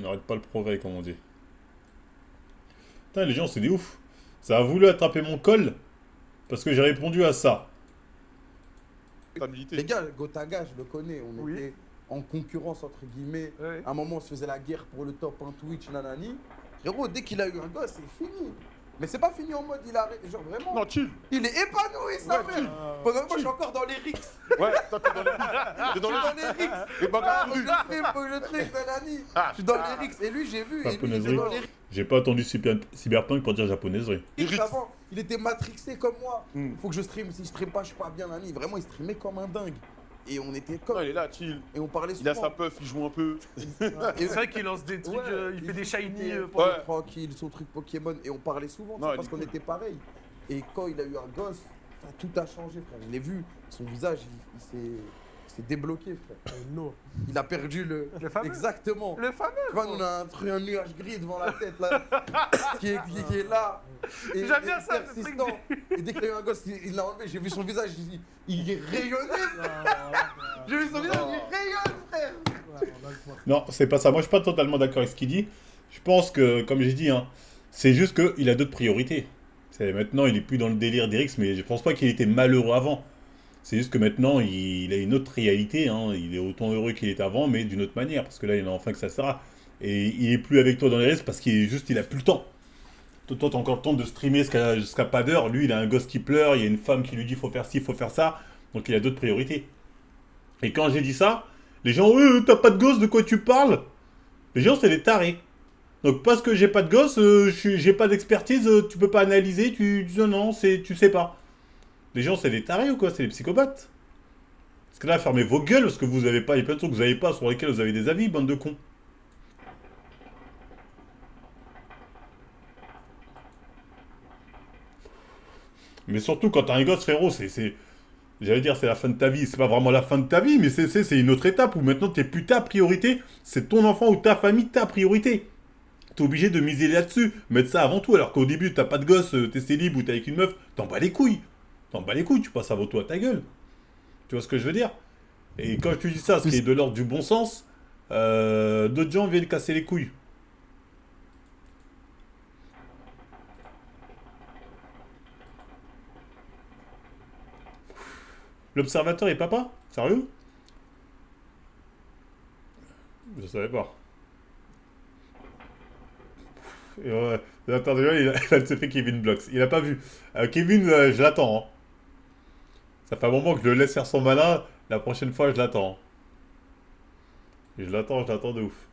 On n'arrête pas le progrès, comme on dit. Putain, les gens, c'est des ouf. Ça a voulu attraper mon col parce que j'ai répondu à ça. T'as milité. Les gars, Gotaga, je le connais. On Oui. était en concurrence, entre guillemets. Ouais. À un moment, on se faisait la guerre pour le top 1 Twitch, nanani. Frérot, dès qu'il a eu un gosse, c'est fini. Mais c'est pas fini en mode, il a. Genre vraiment. Non, chill. Il est épanoui, sa Ouais, mère. chill. Pendant que moi, je suis encore dans les rixes. Ouais, toi, t'es dans les rixes. T'es dans Dans les les rixes. Et bah, Ah, perdu. faut que je tripe, nanani. Je suis dans les rixes. Et lui, j'ai vu. Et lui, il était Japonaiserie. dans les J'ai pas attendu Cyberpunk pour dire japonaiserie. rixes avant. Il était matrixé comme moi. Hmm. Faut que je stream. Si je stream pas, je suis pas bien, nani. Vraiment, il streamait comme un dingue. Et on était comme. Non, il est là, chill. Et on parlait Il a souvent. sa puff, il joue un peu. C'est vrai qu'il lance des trucs, Ouais, il fait des shiny. filmait, pour- Ouais. tranquille, son truc Pokémon. Et on parlait souvent, tu Non, sais, il parce est qu'on cool. était pareil. Et quand il a eu un gosse, tout a changé, frère. Je l'ai vu, son visage, il s'est débloqué, frère. Non. Il a perdu le. Le fameux. Exactement. Le fameux. Tu vois, nous, on a un nuage gris devant la tête, là, qui est là. Et, J'aime bien et ça, ce truc persistant. Et dès qu'il a eu un gosse, il l'a enlevé. J'ai vu son visage, il rayonnait. J'ai vu son visage, il rayonne, frère. Non, c'est pas ça. Moi, je suis pas totalement d'accord avec ce qu'il dit. Je pense que, comme j'ai dit, hein, c'est juste qu'il a d'autres priorités. Maintenant, il est plus dans le délire d'Erix, mais je pense pas qu'il était malheureux avant. C'est juste que maintenant, il a une autre réalité. Hein. Il est autant heureux qu'il était avant, mais d'une autre manière. Parce que là, il a enfin que ça sera. Et il est plus avec toi dans les risques parce qu'il est juste, il a plus le temps. Toi, t'as encore le temps de streamer jusqu'à pas d'heure. Lui, il a un gosse qui pleure, il y a une femme qui lui dit faut faire ci, faut faire ça. Donc il a d'autres priorités. Et quand j'ai dit ça, les gens, t'as pas de gosse, de quoi tu parles? Les gens, c'est des tarés. Donc parce que j'ai pas de gosse, j'ai pas d'expertise, tu peux pas analyser, non, non, tu sais pas. Les gens, c'est des tarés ou quoi? C'est des psychopathes. Parce que là, fermez vos gueules, parce que vous avez pas, il y a plein de trucs que vous avez pas, sur lesquels vous avez des avis, bande de cons. Mais surtout, quand t'as un gosse, frérot, j'allais dire, c'est la fin de ta vie. C'est pas vraiment la fin de ta vie, mais c'est une autre étape où maintenant, t'es plus ta priorité. C'est ton enfant ou ta famille, ta priorité. T'es obligé de miser là-dessus, mettre ça avant tout. Alors qu'au début, t'as pas de gosse, t'es célib ou t'es avec une meuf, t'en bats les couilles. T'en bats les couilles, tu passes avant tout à ta gueule. Tu vois ce que je veux dire? Et quand tu dis ça, ce qui est de l'ordre du bon sens, d'autres gens viennent casser les couilles. L'observateur est papa? Sérieux? Je savais pas. Et ouais. Attends, déjà, il a fait Kevin Blocks. Il a pas vu. Kevin, je l'attends. Hein. Ça fait un moment que je le laisse faire son malin. La prochaine fois, je l'attends. Et je l'attends de ouf.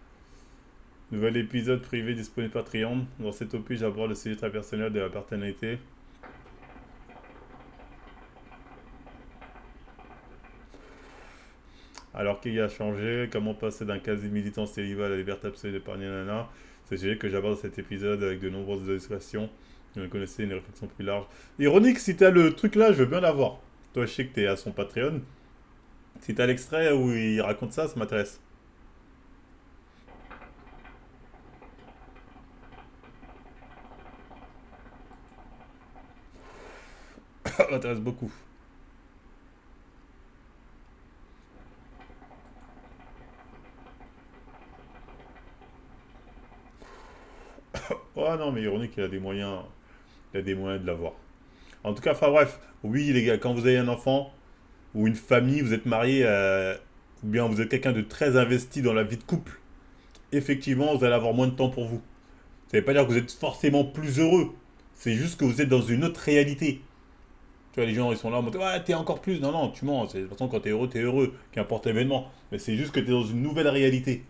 Nouvel épisode privé disponible Patreon. Dans cet opus, j'aborde le sujet très personnel de la paternité. Alors qu'il a changé, comment passer d'un quasi-militant célibat à la liberté absolue d'épargner nana. C'est le sujet que j'aborde dans cet épisode avec de nombreuses illustrations. Vous connaissez une réflexion plus large. Ironique, si t'as le truc là, je veux bien l'avoir. Toi, je sais que t'es à son Patreon. Si t'as l'extrait où il raconte ça, ça m'intéresse. Ça m'intéresse beaucoup. Oh non, mais ironique, il a des moyens de l'avoir. En tout cas, enfin bref, oui les gars, quand vous avez un enfant ou une famille, vous êtes marié, ou bien vous êtes quelqu'un de très investi dans la vie de couple, effectivement, vous allez avoir moins de temps pour vous. Ça veut pas dire que vous êtes forcément plus heureux. C'est juste que vous êtes dans une autre réalité. Tu vois, les gens, ils sont là en mode, ouais, t'es encore plus. Non, non, tu mens. De toute façon, quand t'es heureux, qu'importe l'événement. Mais c'est juste que t'es dans une nouvelle réalité.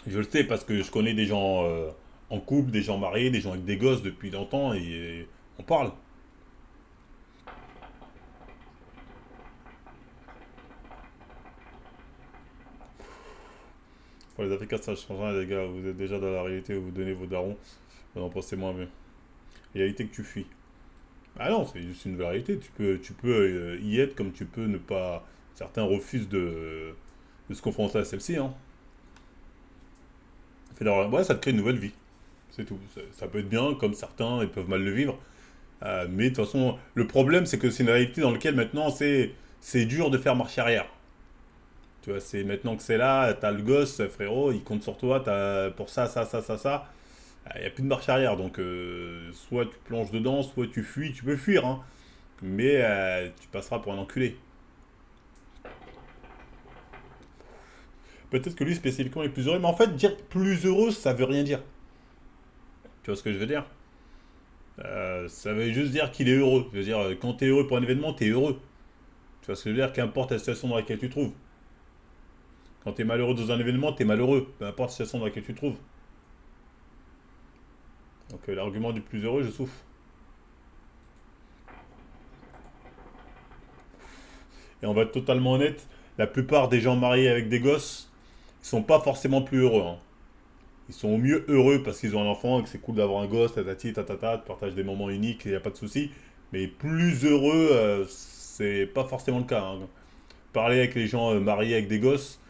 Je le sais parce que je connais des gens en couple, des gens mariés, des gens avec des gosses depuis longtemps et on parle. Pour les Africains, ça change rien, les gars. Vous êtes déjà dans la réalité où vous donnez vos darons. Vous en pensez moins bien. Réalité que tu fuis. Ah non, c'est juste une réalité. Tu peux y être comme tu peux ne pas. Certains refusent de se confronter à celle-ci. Hein. Ouais, ça te crée une nouvelle vie. C'est tout. Ça peut être bien, comme certains, ils peuvent mal le vivre. Mais de toute façon, le problème, c'est que c'est une réalité dans laquelle maintenant, c'est dur de faire marche arrière. Tu vois, c'est maintenant que c'est là, t'as le gosse, frérot, il compte sur toi, pour ça. Il n'y a plus de marche arrière, donc soit tu plonges dedans, soit tu fuis, tu peux fuir, hein. Mais tu passeras pour un enculé. Peut-être que lui spécifiquement est plus heureux, mais en fait dire plus heureux ça veut rien dire. Tu vois ce que je veux dire? Ça veut juste dire qu'il est heureux. Je veux dire, quand t'es heureux pour un événement, t'es heureux. Tu vois ce que je veux dire? Qu'importe la situation dans laquelle tu te trouves. Quand t'es malheureux dans un événement, t'es malheureux. Peu importe la situation dans laquelle tu te trouves. Donc l'argument du plus heureux, je souffre. Et on va être totalement honnête, la plupart des gens mariés avec des gosses, ils sont pas forcément plus heureux, hein. Ils sont au mieux heureux parce qu'ils ont un enfant et que c'est cool d'avoir un gosse, tatati, tatata, tu partages des moments uniques, il n'y a pas de souci. Mais plus heureux, c'est pas forcément le cas, hein. Parler avec les gens mariés avec des gosses,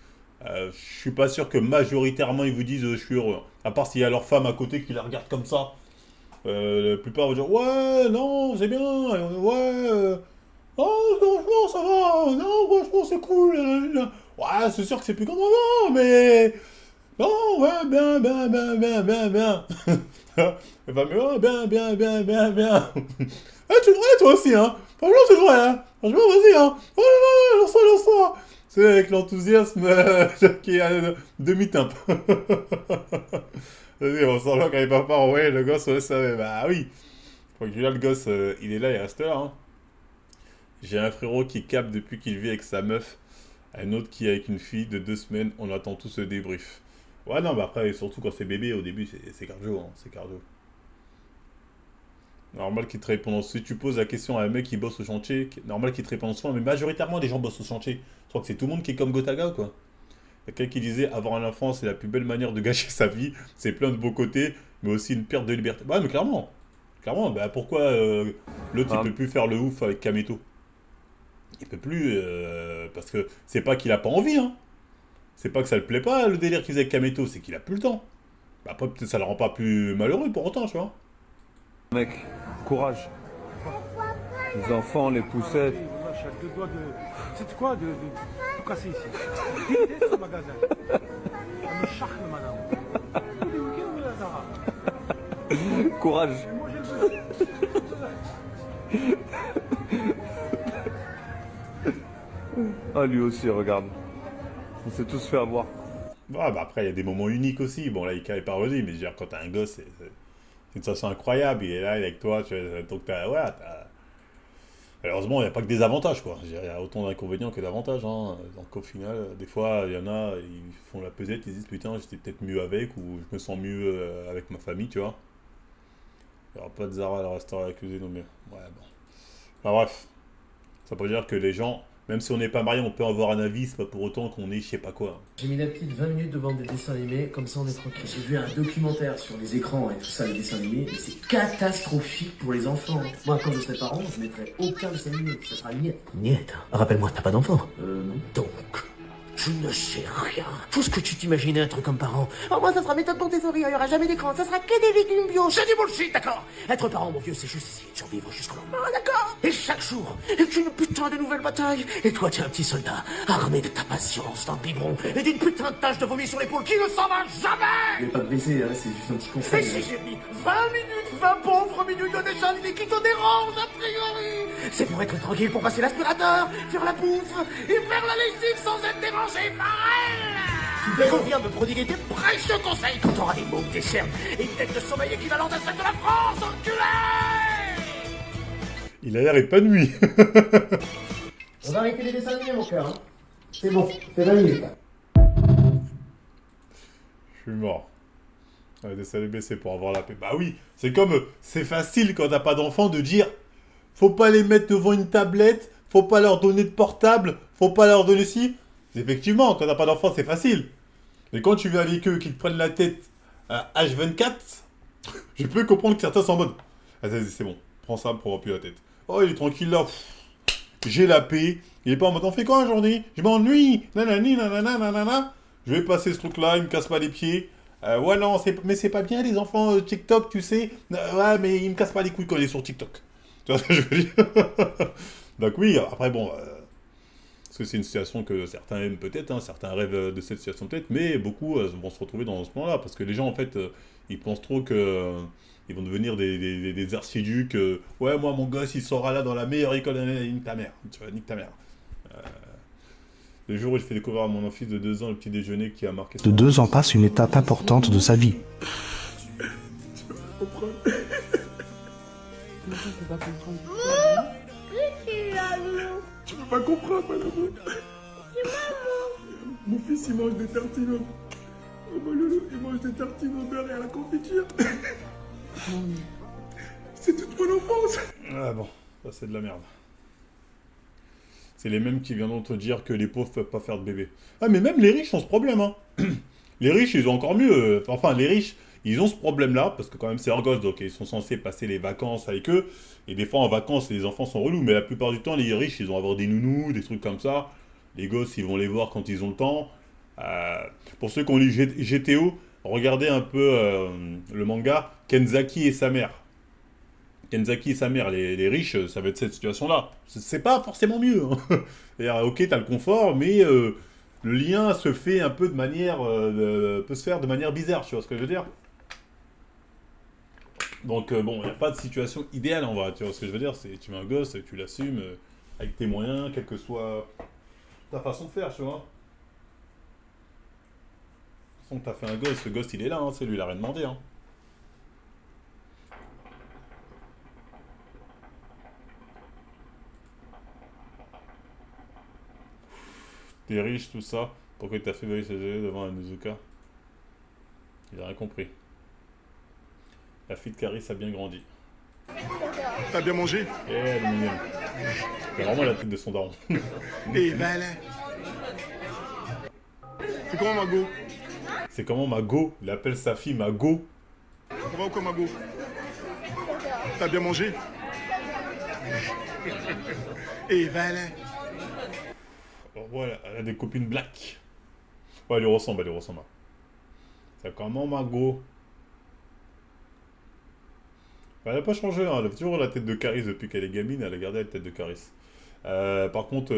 je suis pas sûr que majoritairement ils vous disent je suis heureux, hein. À part s'il y a leur femme à côté qui les regarde comme ça. La plupart vont dire ouais, non, c'est bien, ouais, oh, franchement, ça va, non, franchement, c'est cool. Ouais, c'est sûr que c'est plus comme avant, mais. Oh, ouais, bien, bien, bien, bien, bien, bien. Elle va me dire, oh, bien, bien, bien, bien, bien. Ah, tu devrais, toi aussi, hein. Franchement, c'est vrai, hein. Franchement, vas-y, hein. Oh, là, là, lance-toi, lance-toi. C'est avec l'enthousiasme qui est à demi-teinte. Vas-y, on sent là quand il va pas, ouais, le gosse, ouais, ça va. Bah oui. Faut que là, le gosse, il est là, il reste là, hein. J'ai un frérot qui capte depuis qu'il vit avec sa meuf. Un autre qui est avec une fille de 2 semaines. On attend tous ce débrief. Ouais, non, mais après, surtout quand c'est bébé, au début, c'est cardio, hein, c'est cardio. Normal qu'il te répondent. Si tu poses la question à un mec qui bosse au chantier, normal qu'il te répondent souvent, mais majoritairement, les gens bossent au chantier. Je crois que c'est tout le monde qui est comme Gotaga, ou quoi. Il y a quelqu'un qui disait avoir un enfant, c'est la plus belle manière de gâcher sa vie. C'est plein de beaux côtés, mais aussi une perte de liberté. Ouais, mais clairement. Clairement, bah pourquoi l'autre, il peut plus faire le ouf avec Kameto? Il peut plus, parce que c'est pas qu'il a pas envie, hein. C'est pas que ça le plaît pas, le délire qu'il faisait avec Kameto, c'est qu'il a plus le temps. Bah, après, peut-être ça le rend pas plus malheureux pour autant, tu vois. Mec, courage. Les enfants, les poussettes. Je suis à 2 doigts de. C'est quoi de tout casser ici? Déteste ce magasin. Ça me charque, madame. Tous les week-ends, on est à Zara. Courage. Et moi, j'ai le besoin. Ah, lui aussi, regarde. On s'est tous fait avoir. Ouais, bah après, il y a des moments uniques aussi. Bon, là, Ika est pas revenu, mais je veux dire, quand t'as un gosse, c'est une sensation incroyable. Il est là, il est avec toi. Donc, malheureusement, il n'y a pas que des avantages, quoi. Je veux dire, il y a autant d'inconvénients que d'avantages, hein. Donc, au final, des fois, il y en a, ils font la pesette, ils disent putain, j'étais peut-être mieux avec, ou je me sens mieux avec ma famille, tu vois. Il n'y aura pas de Zara à la restaurant accusé, non, mais. Ouais, bon. Enfin, bref. Ça veut dire que les gens. Même si on n'est pas marié, on peut avoir un avis, c'est pas pour autant qu'on est je sais pas quoi. J'ai mis la petite 20 minutes devant des dessins animés, comme ça on est tranquille. J'ai vu un documentaire sur les écrans et tout ça, les dessins animés, et c'est catastrophique pour les enfants. Moi, quand je serai parent, je mettrai aucun dessin animé, ça sera niet. Niet. Rappelle-moi, t'as pas d'enfant? Non. Donc, je ne sais rien. Tout ce que tu t'imagines être comme parent. Oh, moi, ça sera méthode Montessori, il y aura jamais d'écran, ça sera que des légumes bio. C'est du bullshit, d'accord? Être parent, mon vieux, c'est juste essayer de survivre jusqu'au lendemain, d'accord? Et chaque jour est une putain de nouvelle bataille. Et toi, t'es un petit soldat, armé de ta patience, d'un biberon et d'une putain de tache de vomi sur l'épaule qui ne s'en va jamais! Je vais pas te blesser, hein, c'est juste un petit conseil. Et si j'ai mis 20 minutes, 20 pauvres minutes de dessin animé qui te dérange, a priori, c'est pour être tranquille, pour passer l'aspirateur, faire la bouffe et faire la lessive sans être dérangé par elle. Tu reviens me prodiguer des précieux conseils quand t'auras des mots, des cernes et une tête de sommeil équivalente à celle de la France, enculé! Il a l'air épanoui. On va arrêter les dessins animés, mon cœur, hein. C'est bon, c'est 20 minutes, là. Je suis mort. Ouais, des salubés, c'est pour avoir la paix. Bah oui, c'est comme, c'est facile quand t'as pas d'enfant de dire, faut pas les mettre devant une tablette, faut pas leur donner de portable, faut pas leur donner ci. Effectivement, quand t'as pas d'enfant, c'est facile. Mais quand tu vis avec eux, qu'ils te prennent la tête à H24, je peux comprendre que certains sont en mode, ah, c'est bon, prends ça, prends plus la tête. Oh, il est tranquille là, j'ai la paix. Il est pas en mode, on fait quoi aujourd'hui? Je m'ennuie, nanani, nanana, nanana. Je vais passer ce truc-là, il me casse pas les pieds. Ouais, non, mais c'est pas bien les enfants TikTok, tu sais. Ouais, mais il me casse pas les couilles quand il est sur TikTok. Tu vois ce que je veux dire? Donc oui, après bon, Parce que c'est une situation que certains aiment peut-être, hein, certains rêvent de cette situation peut-être, mais beaucoup vont se retrouver dans ce plan-là. Parce que les gens, en fait, ils pensent trop que ils vont devenir des archiducs. Ouais, moi, mon gosse, il sera là dans la meilleure école, nique ta mère. Tu vois, nique ta mère. Le jour où je fais découvrir à mon fils de 2 ans le petit déjeuner qui a marqué... De 2 ans passe une étape importante de sa vie. Tu peux pas comprendre, madame. Mon fils, il mange des tartines. Oh, mon loulou, il mange des tartines au beurre et à la confiture. C'est toute mon enfance. Ah bon, ça c'est de la merde. C'est les mêmes qui viendront te dire que les pauvres peuvent pas faire de bébé. Ah mais même les riches ont ce problème, hein. Les riches, ils ont encore mieux. Enfin, les riches, ils ont ce problème-là, parce que quand même c'est leur gosse, donc ils sont censés passer les vacances avec eux. Et des fois en vacances, les enfants sont relous, mais la plupart du temps, les riches, ils vont avoir des nounous, des trucs comme ça. Les gosses, ils vont les voir quand ils ont le temps. Pour ceux qui ont lu GTO, regardez un peu le manga Kenzaki et sa mère. Kenzaki et sa mère, les riches, ça va être cette situation-là. C'est pas forcément mieux. Hein. C'est-à-dire, ok, t'as le confort, mais le lien se fait un peu de manière... peut se faire de manière bizarre, tu vois ce que je veux dire? Donc, bon, il n'y a pas de situation idéale en vrai, tu vois ce que je veux dire? Tu mets un gosse, tu l'assumes avec tes moyens, quelle que soit ta façon de faire, tu vois. De toute façon, t'as fait un gosse, ce gosse, il est là, hein, c'est lui, il a rien demandé, hein. T'es riche, tout ça. Pourquoi t'as fait voler ses yeux devant un Nezuka? Il a rien compris. La fille de Caris a bien grandi. T'as bien mangé? Eh, elle est mignonne. C'est vraiment la tête de son daron. Et voilà. C'est comment Mago? C'est comment Mago? Il appelle sa fille Mago. On va où quoi Mago? T'as bien mangé? Et voilà. Alors, voilà, elle a des copines black. Ouais, elle lui ressemble, elle lui ressemble. C'est comment Mago? Elle n'a pas changé, hein. Elle a toujours la tête de Caris depuis qu'elle est gamine, elle a gardé la tête de Caris. Par contre,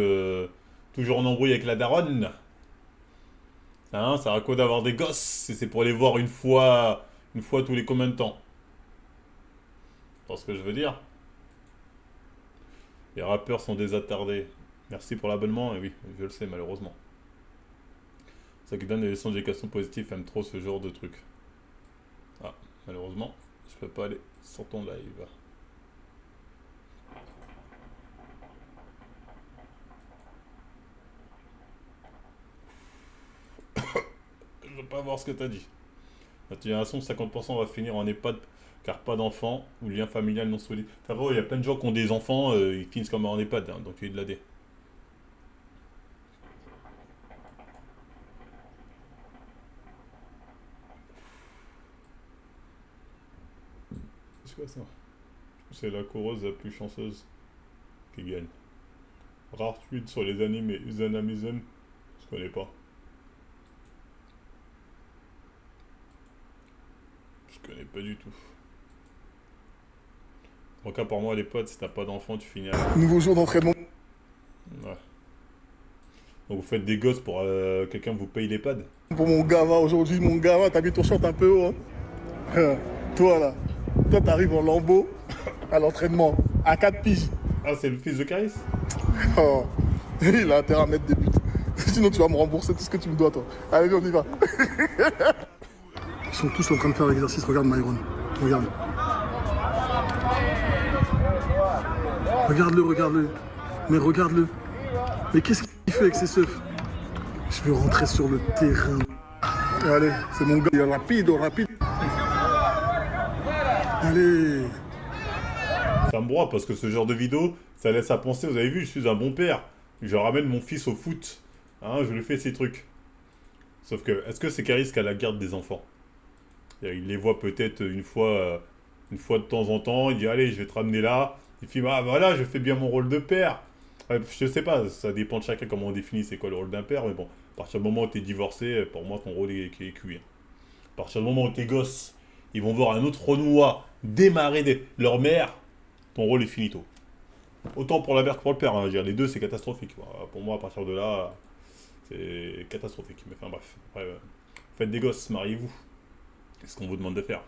toujours en embrouille avec la daronne. Hein, ça a quoi d'avoir des gosses? C'est pour les voir une fois tous les combien de temps? Tu vois ce que je veux dire? Les rappeurs sont des attardés. Merci pour l'abonnement, et oui, je le sais malheureusement. Ceux qui donnent des leçons d'éducation positive aiment trop ce genre de trucs. Ah, malheureusement, je peux pas aller sur ton live. Je veux pas voir ce que t'as dit. Notre génération, 50% va finir en EHPAD car pas d'enfants ou lien familial non solide. Frérot, il y a plein de gens qui ont des enfants, ils finissent comme en EHPAD, hein, donc il y a de la D. C'est quoi ça? C'est la coureuse la plus chanceuse qui gagne. Rare tweet sur les animes et Uzanamism, je connais pas. Je connais pas du tout. En cas pour moi les potes, si t'as pas d'enfant, tu finis à... Nouveau jour d'entraînement. Ouais. Donc vous faites des gosses pour quelqu'un vous paye l'EHPAD? Pour mon gamin aujourd'hui, mon gamin, t'as mis ton short un peu haut. Hein. Toi là, toi t'arrives en lambeau à l'entraînement, à 4 piges. Ah, c'est le fils de Caris? Oh, il a intérêt à mettre des buts. Sinon tu vas me rembourser tout ce que tu me dois toi. Allez, viens, on y va. Ils sont tous en train de faire l'exercice, regarde Myron, regarde. Regarde-le, regarde-le. Mais regarde-le. Mais qu'est-ce qu'il fait avec ses seufs? Je veux rentrer sur le terrain. Allez, c'est mon gars, il est rapide, rapide. Allez. Ça me broie parce que ce genre de vidéo, ça laisse à penser, vous avez vu, je suis un bon père. Je ramène mon fils au foot. Hein, je lui fais ces trucs. Sauf que, est-ce que c'est Caris qui a la garde des enfants? Il les voit peut-être une fois de temps en temps, il dit allez, je vais te ramener là. Il fait ah voilà, je fais bien mon rôle de père. Je sais pas, ça dépend de chacun comment on définit c'est quoi le rôle d'un père, mais bon, à partir du moment où tu es divorcé, pour moi ton rôle est cuit. À partir du moment où tes gosses, ils vont voir un autre Renoir démarrer leur mère, ton rôle est finito. Autant pour la mère que pour le père, hein, je veux dire, les deux c'est catastrophique. Pour moi, à partir de là, c'est catastrophique. Mais enfin bref, après, faites des gosses, mariez-vous. C'est ce qu'on vous demande de faire.